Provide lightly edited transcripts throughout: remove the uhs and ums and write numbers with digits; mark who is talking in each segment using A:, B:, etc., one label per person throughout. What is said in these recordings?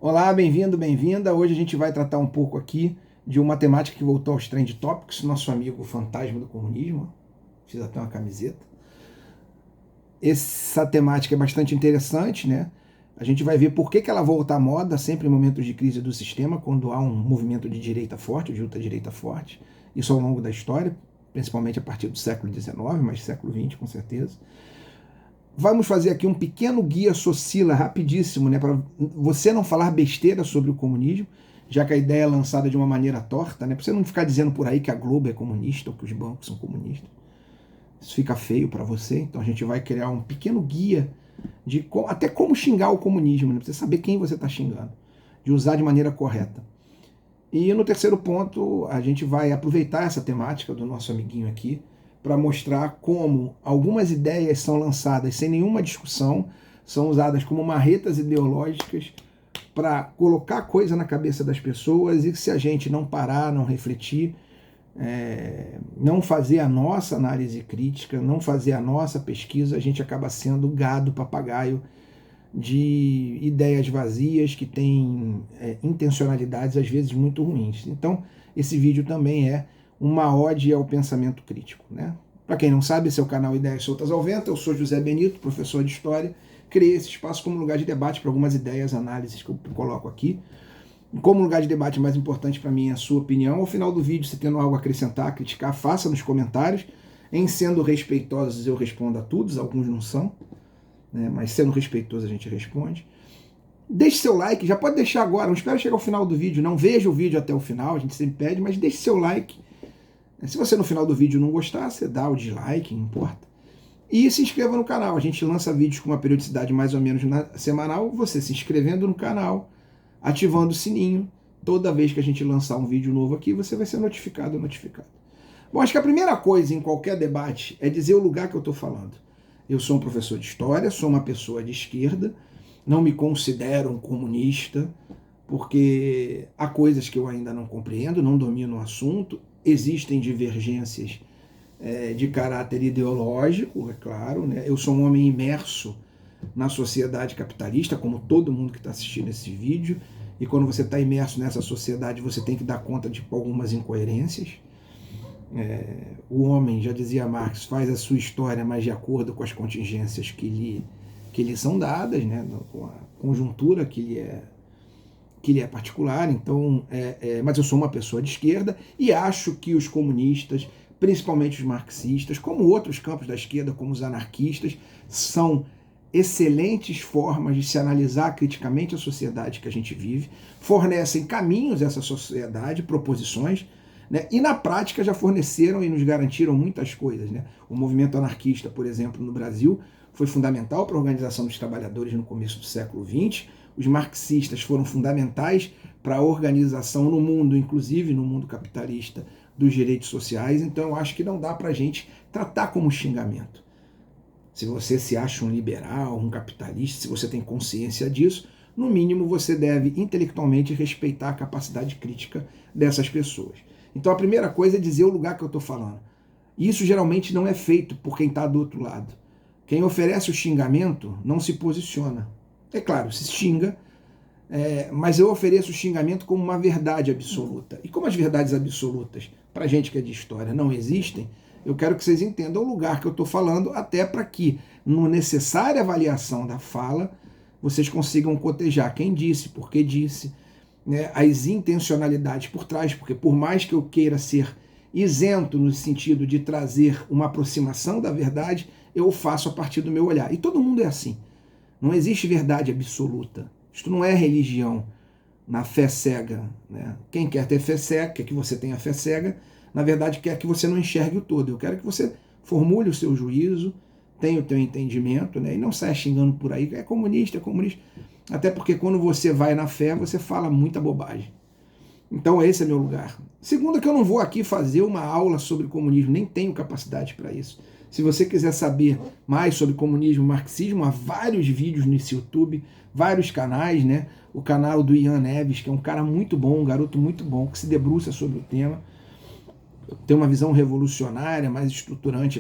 A: Olá, bem-vindo, bem-vinda. Hoje a gente vai tratar um pouco aqui de uma temática que voltou aos Trend Topics, nosso amigo fantasma do comunismo. Fiz até uma camiseta. Essa temática é bastante interessante, né? A gente vai ver por que ela volta à moda sempre em momentos de crise do sistema, quando há um movimento de direita forte, de ultradireita forte. Isso ao longo da história, principalmente a partir do século XIX, mas século XX com certeza. Vamos fazer aqui um pequeno guia Socila rapidíssimo, né, para você não falar besteira sobre o comunismo, já que a ideia é lançada de uma maneira torta, né, para você não ficar dizendo por aí que a Globo é comunista ou que os bancos são comunistas. Isso fica feio para você, então a gente vai criar um pequeno guia de até como xingar o comunismo, né, para você saber quem você está xingando, de usar de maneira correta. E no terceiro ponto, a gente vai aproveitar essa temática do nosso amiguinho aqui para mostrar como algumas ideias são lançadas sem nenhuma discussão, são usadas como marretas ideológicas para colocar coisa na cabeça das pessoas e que se a gente não parar, não refletir, não fazer a nossa análise crítica, não fazer a nossa pesquisa, a gente acaba sendo gado, papagaio de ideias vazias que têm intencionalidades às vezes muito ruins. Então, esse vídeo também é uma ode ao pensamento crítico, né? Para quem não sabe, esse é o canal Ideias Soltas ao Vento. Eu sou José Benito, professor de História. Criei esse espaço como lugar de debate para algumas ideias, análises que eu coloco aqui. Como lugar de debate mais importante para mim é a sua opinião. Ao final do vídeo, se tendo algo a acrescentar, criticar, faça nos comentários. Em sendo respeitosos, eu respondo a todos, alguns não são, né? Mas sendo respeitoso a gente responde. Deixe seu like, já pode deixar agora, não espera chegar ao final do vídeo, não veja o vídeo até o final, a gente sempre pede, mas deixe seu like. Se você no final do vídeo não gostar, você dá o dislike, não importa. E se inscreva no canal, a gente lança vídeos com uma periodicidade mais ou menos semanal, você se inscrevendo no canal, ativando o sininho, toda vez que a gente lançar um vídeo novo aqui, você vai ser notificado. Bom, acho que a primeira coisa em qualquer debate é dizer o lugar que eu estou falando. Eu sou um professor de história, sou uma pessoa de esquerda, não me considero um comunista, porque há coisas que eu ainda não compreendo, não domino o assunto, existem divergências de caráter ideológico, é claro, né? Eu sou um homem imerso na sociedade capitalista, como todo mundo que está assistindo esse vídeo, e quando você está imerso nessa sociedade, você tem que dar conta de algumas incoerências. O homem, já dizia Marx, faz a sua história, mas de acordo com as contingências que lhe são dadas, né? Com a conjuntura que lhe é particular. Então, mas eu sou uma pessoa de esquerda e acho que os comunistas, principalmente os marxistas, como outros campos da esquerda, como os anarquistas, são excelentes formas de se analisar criticamente a sociedade que a gente vive, fornecem caminhos a essa sociedade, proposições, né? E na prática já forneceram e nos garantiram muitas coisas, né? O movimento anarquista, por exemplo, no Brasil, foi fundamental para a organização dos trabalhadores no começo do século XX. Os marxistas foram fundamentais para a organização no mundo, inclusive no mundo capitalista, dos direitos sociais. Então eu acho que não dá para a gente tratar como xingamento. Se você se acha um liberal, um capitalista, se você tem consciência disso, no mínimo você deve intelectualmente respeitar a capacidade crítica dessas pessoas. Então a primeira coisa é dizer o lugar que eu estou falando. Isso geralmente não é feito por quem está do outro lado. Quem oferece o xingamento não se posiciona. É claro, se xinga, mas eu ofereço o xingamento como uma verdade absoluta. E como as verdades absolutas, para gente que é de história, não existem, eu quero que vocês entendam o lugar que eu estou falando, até para que, na necessária avaliação da fala, vocês consigam cotejar quem disse, por que disse, né, as intencionalidades por trás, porque por mais que eu queira ser isento no sentido de trazer uma aproximação da verdade, eu faço a partir do meu olhar. E todo mundo é assim. Não existe verdade absoluta. Isto não é religião na fé cega, né? Quem quer ter fé cega, quer que você tenha fé cega, na verdade quer que você não enxergue o todo. Eu quero que você formule o seu juízo, tenha o teu entendimento, né? E não saia xingando por aí, é comunista, é comunista. Até porque quando você vai na fé, você fala muita bobagem. Então esse é meu lugar. Segundo, que eu não vou aqui fazer uma aula sobre comunismo, nem tenho capacidade para isso. Se você quiser saber mais sobre comunismo e marxismo, há vários vídeos nesse YouTube, vários canais, né? O canal do Ian Neves, que é um cara muito bom, um garoto muito bom, que se debruça sobre o tema, tem uma visão revolucionária, mais estruturante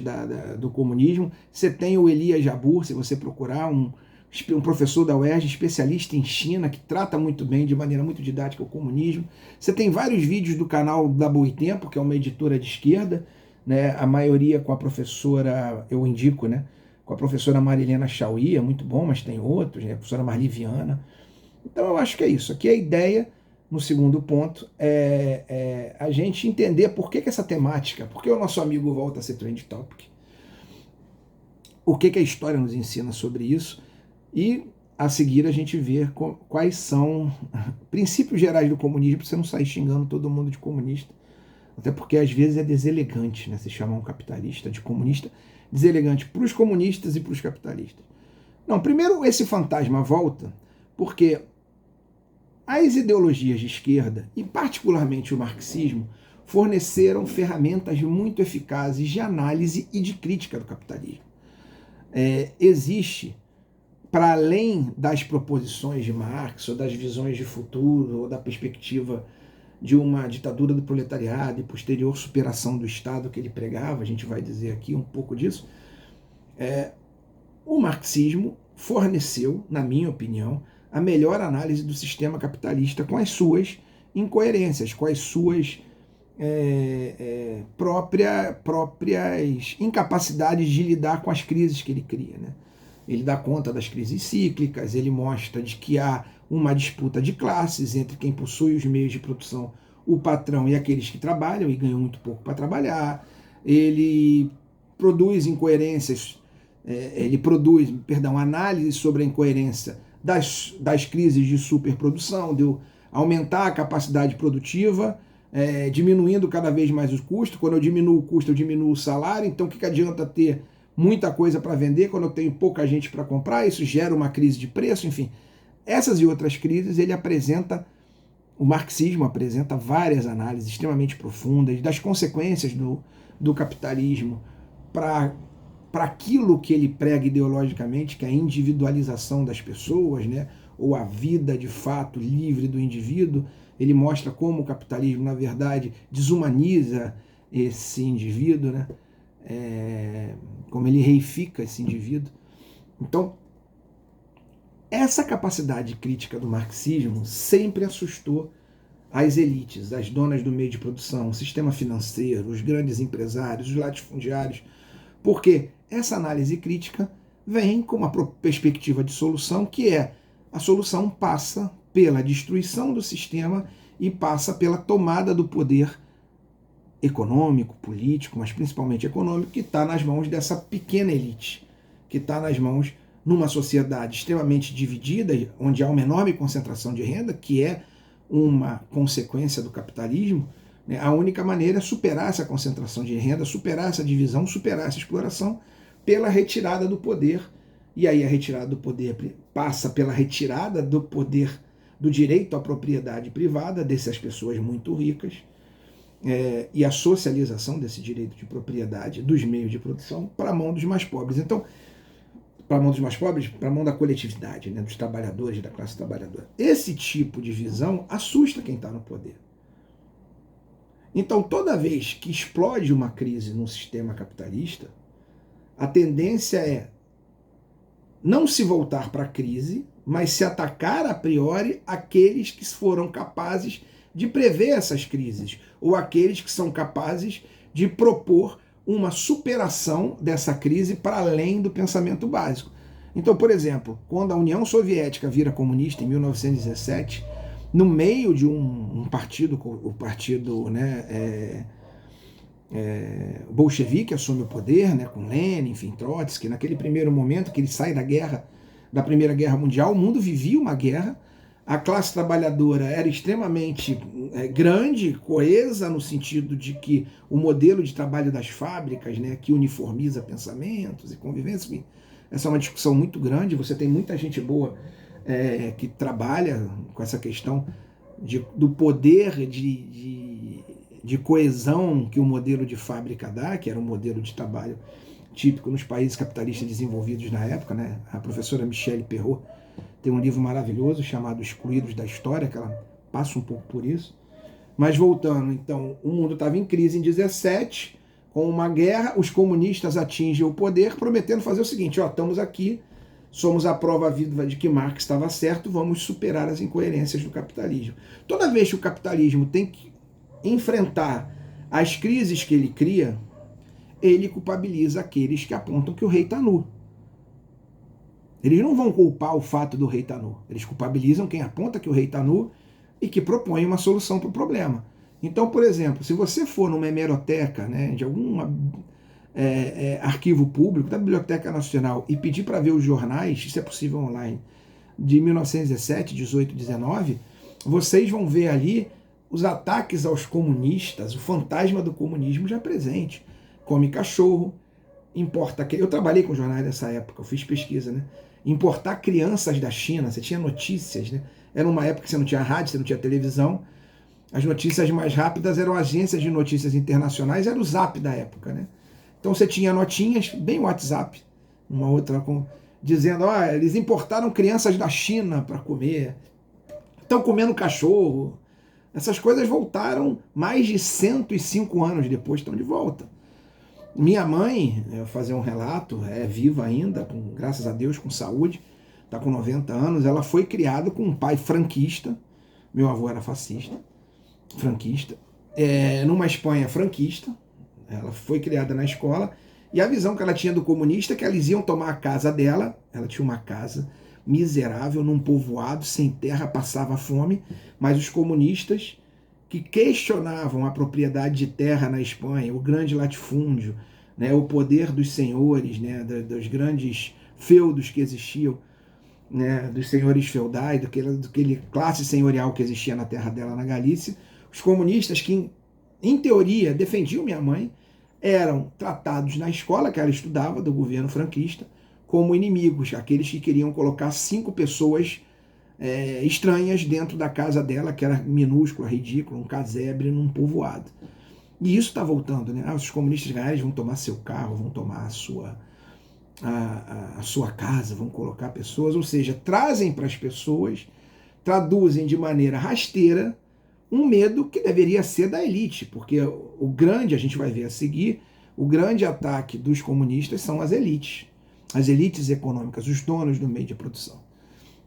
A: do comunismo. Você tem o Elias Jabbour, se você procurar, um um professor da UERJ, especialista em China, que trata muito bem, de maneira muito didática, o comunismo. Você tem vários vídeos do canal da Boitempo, que é uma editora de esquerda, né, a maioria com a professora, eu indico, né, com a professora Marilena Chauí, é muito bom, mas tem outros, né, a professora Marli Viana. Então eu acho que é isso. Aqui a ideia, no segundo ponto, é a gente entender por que essa temática, por que o nosso amigo volta a ser trend topic, o que a história nos ensina sobre isso, e a seguir a gente vê quais são princípios gerais do comunismo, para você não sair xingando todo mundo de comunista, até porque às vezes é deselegante, né, se chamar um capitalista de comunista, deselegante para os comunistas e para os capitalistas. Não, primeiro esse fantasma volta porque as ideologias de esquerda, e particularmente o marxismo, forneceram ferramentas muito eficazes de análise e de crítica do capitalismo. Existe, para além das proposições de Marx, ou das visões de futuro, ou da perspectiva de uma ditadura do proletariado e posterior superação do Estado que ele pregava, a gente vai dizer aqui um pouco disso, o marxismo forneceu, na minha opinião, a melhor análise do sistema capitalista com as suas incoerências, com as suas próprias incapacidades de lidar com as crises que ele cria, né? Ele dá conta das crises cíclicas, ele mostra de que há uma disputa de classes entre quem possui os meios de produção, o patrão, e aqueles que trabalham e ganham muito pouco para trabalhar. Ele produz incoerências, análise sobre a incoerência das crises de superprodução, de aumentar a capacidade produtiva, diminuindo cada vez mais os custos. Quando eu diminuo o custo, eu diminuo o salário. Então, o que adianta ter muita coisa para vender quando eu tenho pouca gente para comprar? Isso gera uma crise de preço, enfim. Essas e outras crises, o marxismo apresenta várias análises extremamente profundas das consequências do capitalismo para aquilo que ele prega ideologicamente, que é a individualização das pessoas, né? Ou a vida de fato livre do indivíduo. Ele mostra como o capitalismo, na verdade, desumaniza esse indivíduo, né? Como ele reifica esse indivíduo. Então, essa capacidade crítica do marxismo sempre assustou as elites, as donas do meio de produção, o sistema financeiro, os grandes empresários, os latifundiários, porque essa análise crítica vem com uma perspectiva de solução, que a solução passa pela destruição do sistema e passa pela tomada do poder econômico, político, mas principalmente econômico, que está nas mãos dessa pequena elite, que está nas mãos numa sociedade extremamente dividida, onde há uma enorme concentração de renda, que é uma consequência do capitalismo. Né? A única maneira é superar essa concentração de renda, superar essa divisão, superar essa exploração, pela retirada do poder. E aí a retirada do poder passa pela retirada do poder, do direito à propriedade privada dessas pessoas muito ricas, e a socialização desse direito de propriedade dos meios de produção para a mão dos mais pobres. Então, para a mão dos mais pobres, para a mão da coletividade, né, dos trabalhadores, da classe trabalhadora. Esse tipo de visão assusta quem está no poder. Então, toda vez que explode uma crise no sistema capitalista, a tendência é não se voltar para a crise, mas se atacar a priori aqueles que foram capazes de prever essas crises, ou aqueles que são capazes de propor uma superação dessa crise para além do pensamento básico. Então, por exemplo, quando a União Soviética vira comunista em 1917, no meio de um partido, o partido, né, bolchevique assume o poder, né, com Lenin, enfim, Trotsky, naquele primeiro momento que ele sai da Primeira Guerra Mundial, o mundo vivia uma guerra, a classe trabalhadora era extremamente grande, coesa, no sentido de que o modelo de trabalho das fábricas, né, que uniformiza pensamentos e convivência, enfim, essa é uma discussão muito grande. Você tem muita gente boa que trabalha com essa questão do poder de coesão que o modelo de fábrica dá, que era um modelo de trabalho típico nos países capitalistas desenvolvidos na época, né? A professora Michelle Perrot tem um livro maravilhoso chamado Excluídos da História, que ela passa um pouco por isso. Mas voltando, então, o mundo estava em crise em 17, com uma guerra, os comunistas atingem o poder, prometendo fazer o seguinte: estamos aqui, somos a prova viva de que Marx estava certo, vamos superar as incoerências do capitalismo. Toda vez que o capitalismo tem que enfrentar as crises que ele cria, ele culpabiliza aqueles que apontam que o rei está nu. Eles não vão culpar o fato do rei estar nu. Eles culpabilizam quem aponta que o rei está nu e que propõe uma solução para o problema. Então, por exemplo, se você for numa hemeroteca, né, de algum arquivo público da Biblioteca Nacional e pedir para ver os jornais, isso é possível online, de 1917, 18, 19, vocês vão ver ali os ataques aos comunistas, o fantasma do comunismo já presente. Come cachorro, importa... Eu trabalhei com jornais nessa época, eu fiz pesquisa, né? Importar crianças da China, você tinha notícias, né? Era uma época que você não tinha rádio, você não tinha televisão. As notícias mais rápidas eram agências de notícias internacionais, era o Zap da época, né? Então você tinha notinhas, bem WhatsApp, uma outra dizendo, eles importaram crianças da China para comer, estão comendo cachorro. Essas coisas voltaram mais de 105 anos depois, estão de volta. Minha mãe, eu vou fazer um relato, é viva ainda, graças a Deus, com saúde, está com 90 anos, ela foi criada com um pai franquista, meu avô era fascista, franquista, numa Espanha franquista, ela foi criada na escola, e a visão que ela tinha do comunista é que eles iam tomar a casa dela, ela tinha uma casa miserável, num povoado, sem terra, passava fome, mas os comunistas que questionavam a propriedade de terra na Espanha, o grande latifúndio, né, o poder dos senhores, né, dos grandes feudos que existiam, né, dos senhores feudais, daquele classe senhorial que existia na terra dela, na Galícia, os comunistas que, em teoria, defendiam minha mãe, eram tratados na escola que ela estudava, do governo franquista, como inimigos, aqueles que queriam colocar 5 pessoas estranhas dentro da casa dela, que era minúscula, ridícula, um casebre num povoado. E isso está voltando, né? Os comunistas ganharem, vão tomar seu carro, vão tomar a sua casa, vão colocar pessoas, ou seja, trazem para as pessoas, traduzem de maneira rasteira um medo que deveria ser da elite, porque o grande, a gente vai ver a seguir, o grande ataque dos comunistas são as elites econômicas, os donos do meio de produção.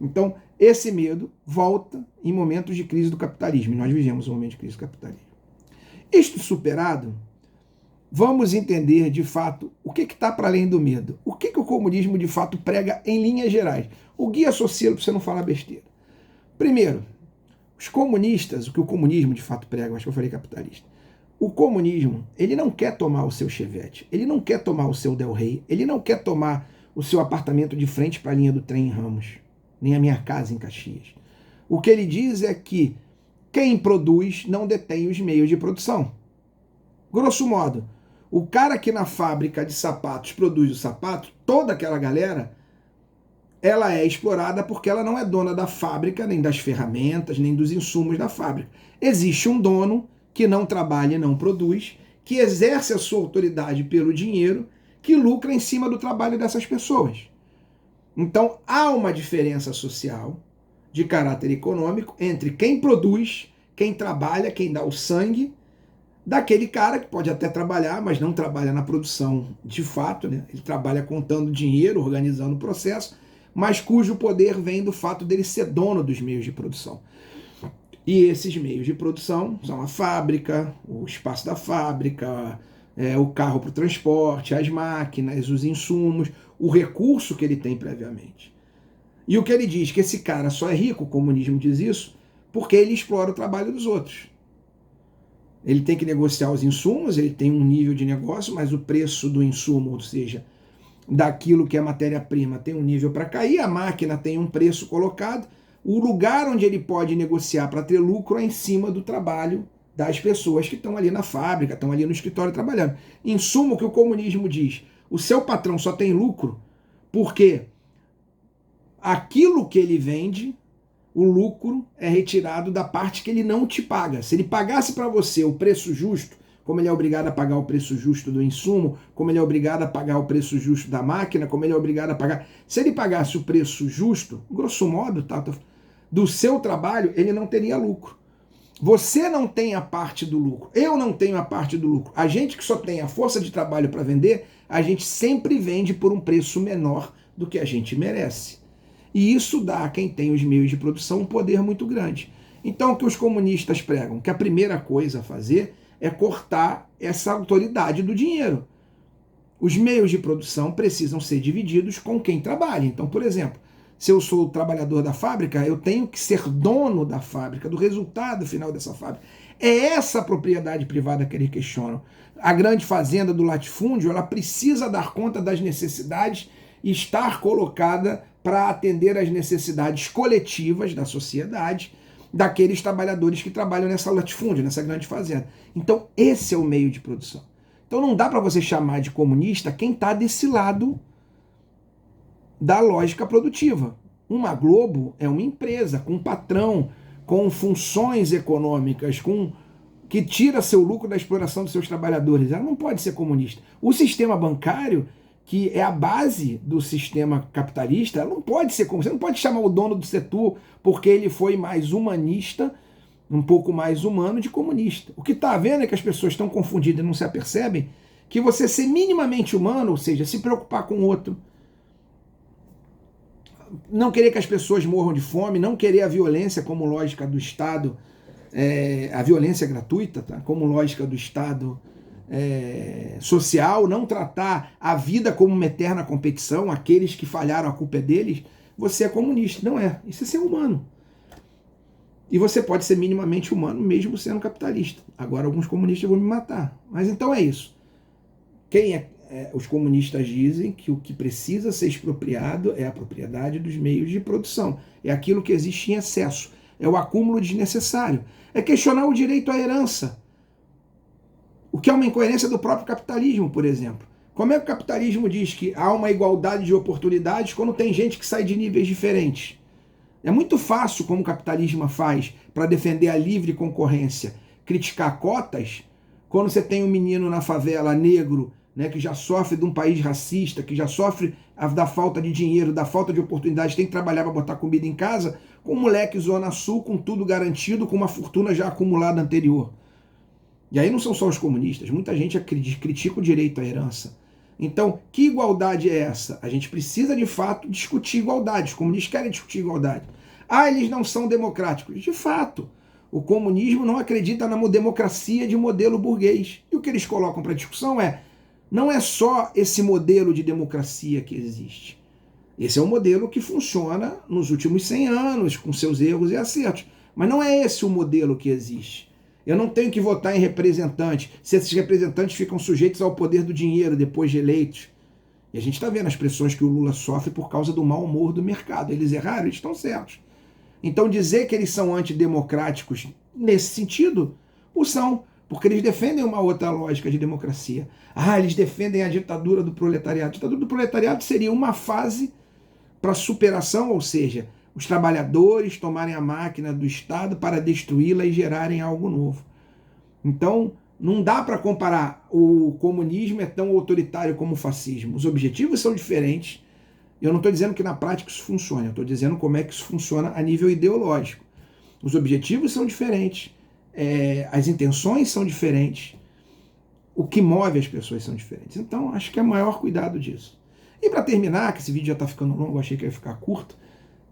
A: Então, esse medo volta em momentos de crise do capitalismo, e nós vivemos um momento de crise do capitalismo. Isto superado, vamos entender de fato o que está para além do medo. O que o comunismo de fato prega em linhas gerais. O guia social para você não falar besteira. Primeiro, os comunistas, o que o comunismo de fato prega, acho que eu falei capitalista. O comunismo, ele não quer tomar o seu Chevette, ele não quer tomar o seu Del Rey, ele não quer tomar o seu apartamento de frente para a linha do trem em Ramos, nem a minha casa em Caxias. O que ele diz é que quem produz não detém os meios de produção. Grosso modo, o cara que na fábrica de sapatos produz o sapato, toda aquela galera, ela é explorada porque ela não é dona da fábrica, nem das ferramentas, nem dos insumos da fábrica. Existe um dono que não trabalha e não produz, que exerce a sua autoridade pelo dinheiro, que lucra em cima do trabalho dessas pessoas. Então, há uma diferença social de caráter econômico entre quem produz, quem trabalha, quem dá o sangue, daquele cara que pode até trabalhar, mas não trabalha na produção de fato, né? Ele trabalha contando dinheiro, organizando o processo, mas cujo poder vem do fato dele ser dono dos meios de produção. E esses meios de produção são a fábrica, o espaço da fábrica, o carro para o transporte, as máquinas, os insumos, o recurso que ele tem previamente. E o que ele diz? Que esse cara só é rico, o comunismo diz isso, porque ele explora o trabalho dos outros. Ele tem que negociar os insumos, ele tem um nível de negócio, mas o preço do insumo, ou seja, daquilo que é matéria-prima, tem um nível para cair, a máquina tem um preço colocado, o lugar onde ele pode negociar para ter lucro é em cima do trabalho das pessoas que estão ali na fábrica, estão ali no escritório trabalhando. Em suma, o que o comunismo diz, o seu patrão só tem lucro porque aquilo que ele vende, o lucro é retirado da parte que ele não te paga. Se ele pagasse para você o preço justo, como ele é obrigado a pagar o preço justo do insumo, como ele é obrigado a pagar o preço justo da máquina, como ele é obrigado a pagar... Se ele pagasse o preço justo, grosso modo, do seu trabalho, ele não teria lucro. Você não tem a parte do lucro, eu não tenho a parte do lucro. A gente que só tem a força de trabalho para vender, a gente sempre vende por um preço menor do que a gente merece. E isso dá a quem tem os meios de produção um poder muito grande. Então, o que os comunistas pregam? Que a primeira coisa a fazer é cortar essa autoridade do dinheiro. Os meios de produção precisam ser divididos com quem trabalha. Então, por exemplo, se eu sou o trabalhador da fábrica, eu tenho que ser dono da fábrica, do resultado final dessa fábrica. É essa a propriedade privada que eles questionam. A grande fazenda do latifúndio, ela precisa dar conta das necessidades e estar colocada para atender às necessidades coletivas da sociedade, daqueles trabalhadores que trabalham nessa latifúndio, nessa grande fazenda. Então, esse é o meio de produção. Então, não dá para você chamar de comunista quem está desse lado da lógica produtiva. Uma Globo é uma empresa com um patrão, com funções econômicas, que tira seu lucro da exploração dos seus trabalhadores. Ela não pode ser comunista. O sistema bancário, que é a base do sistema capitalista, ela não pode ser comunista. Você não pode chamar o dono do setor porque ele foi mais humanista, um pouco mais humano, de comunista. O que está vendo é que as pessoas estão confundidas e não se apercebem que você ser minimamente humano, ou seja, se preocupar com o outro, não querer que as pessoas morram de fome, não querer a violência como lógica do Estado, a violência gratuita, tá? Como lógica do Estado social, não tratar a vida como uma eterna competição, aqueles que falharam, a culpa é deles, você é comunista. Não é. Isso é ser humano. E você pode ser minimamente humano mesmo sendo capitalista. Agora alguns comunistas vão me matar. Mas então é isso. Os comunistas dizem que o que precisa ser expropriado é a propriedade dos meios de produção. É aquilo que existe em excesso. É o acúmulo desnecessário. É questionar o direito à herança. O que é uma incoerência do próprio capitalismo, por exemplo. Como é que o capitalismo diz que há uma igualdade de oportunidades quando tem gente que sai de níveis diferentes? É muito fácil, como o capitalismo faz, para defender a livre concorrência, criticar cotas, quando você tem um menino na favela negro, né, que já sofre de um país racista, que já sofre da falta de dinheiro, da falta de oportunidade, tem que trabalhar para botar comida em casa, com um moleque Zona Sul, com tudo garantido, com uma fortuna já acumulada anterior. E aí não são só os comunistas, muita gente critica o direito à herança. Então, que igualdade é essa? A gente precisa, de fato, discutir igualdade. Os comunistas querem discutir igualdade. Eles não são democráticos. De fato, o comunismo não acredita na democracia de modelo burguês. E o que eles colocam para discussão não é só esse modelo de democracia que existe. Esse é um modelo que funciona nos últimos 100 anos, com seus erros e acertos. Mas não é esse o modelo que existe. Eu não tenho que votar em representantes, se esses representantes ficam sujeitos ao poder do dinheiro depois de eleitos. E a gente está vendo as pressões que o Lula sofre por causa do mau humor do mercado. Eles erraram, eles estão certos. Então dizer que eles são antidemocráticos nesse sentido, o são, porque eles defendem uma outra lógica de democracia. Eles defendem a ditadura do proletariado. A ditadura do proletariado seria uma fase para superação, ou seja, os trabalhadores tomarem a máquina do Estado para destruí-la e gerarem algo novo. Então, não dá para comparar. O comunismo é tão autoritário como o fascismo. Os objetivos são diferentes. Eu não estou dizendo que na prática isso funcione, eu estou dizendo como é que isso funciona a nível ideológico. Os objetivos são diferentes, as intenções são diferentes, o que move as pessoas são diferentes. Então, acho que é maior cuidado disso. E para terminar, que esse vídeo já está ficando longo, eu achei que ia ficar curto,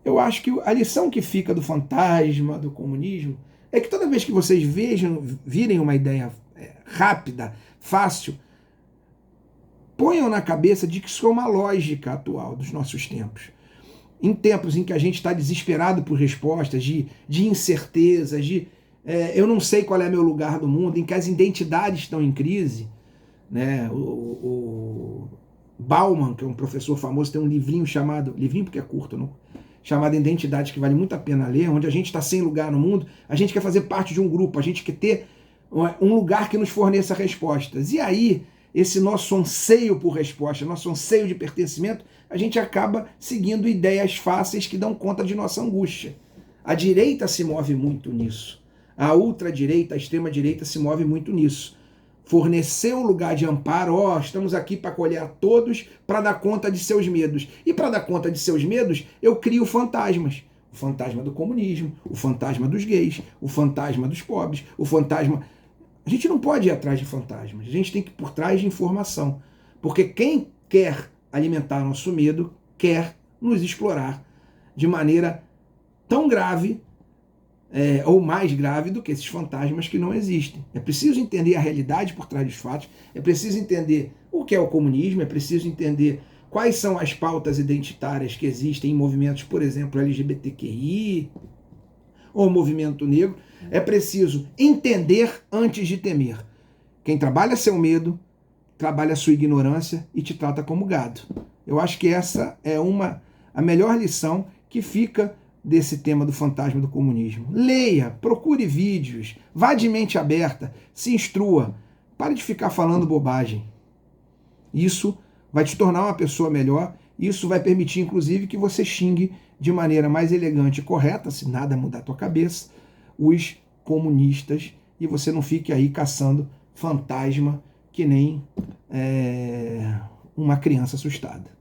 A: eu acho que a lição que fica do fantasma, do comunismo, é que toda vez que vocês virem uma ideia rápida, fácil, ponham na cabeça de que isso é uma lógica atual dos nossos tempos. Em tempos em que a gente está desesperado por respostas, de incertezas, eu não sei qual é meu lugar do mundo, em que as identidades estão em crise, né? O Bauman, que é um professor famoso, tem um livrinho chamado, livrinho porque é curto, não? Chamado Identidade, que vale muito a pena ler, onde a gente está sem lugar no mundo, a gente quer fazer parte de um grupo, a gente quer ter um lugar que nos forneça respostas. E aí, esse nosso anseio por resposta, nosso anseio de pertencimento, a gente acaba seguindo ideias fáceis que dão conta de nossa angústia. A direita se move muito nisso. A ultradireita, a extrema-direita se move muito nisso. Fornecer um lugar de amparo, estamos aqui para acolher a todos, para dar conta de seus medos. E para dar conta de seus medos, eu crio fantasmas. O fantasma do comunismo, o fantasma dos gays, o fantasma dos pobres, o fantasma... A gente não pode ir atrás de fantasmas, a gente tem que ir por trás de informação. Porque quem quer alimentar nosso medo quer nos explorar de maneira tão grave ou mais grave do que esses fantasmas que não existem. É preciso entender a realidade por trás dos fatos, é preciso entender o que é o comunismo, é preciso entender quais são as pautas identitárias que existem em movimentos, por exemplo, LGBTQI ou movimento negro. É preciso entender antes de temer. Quem trabalha seu medo, trabalha sua ignorância e te trata como gado. Eu acho que essa é a melhor lição que fica desse tema do fantasma do comunismo. Leia, procure vídeos, vá de mente aberta, se instrua, pare de ficar falando bobagem. Isso vai te tornar uma pessoa melhor, isso vai permitir, inclusive, que você xingue de maneira mais elegante e correta, se nada mudar a tua cabeça, os comunistas, e você não fique aí caçando fantasma que nem uma criança assustada.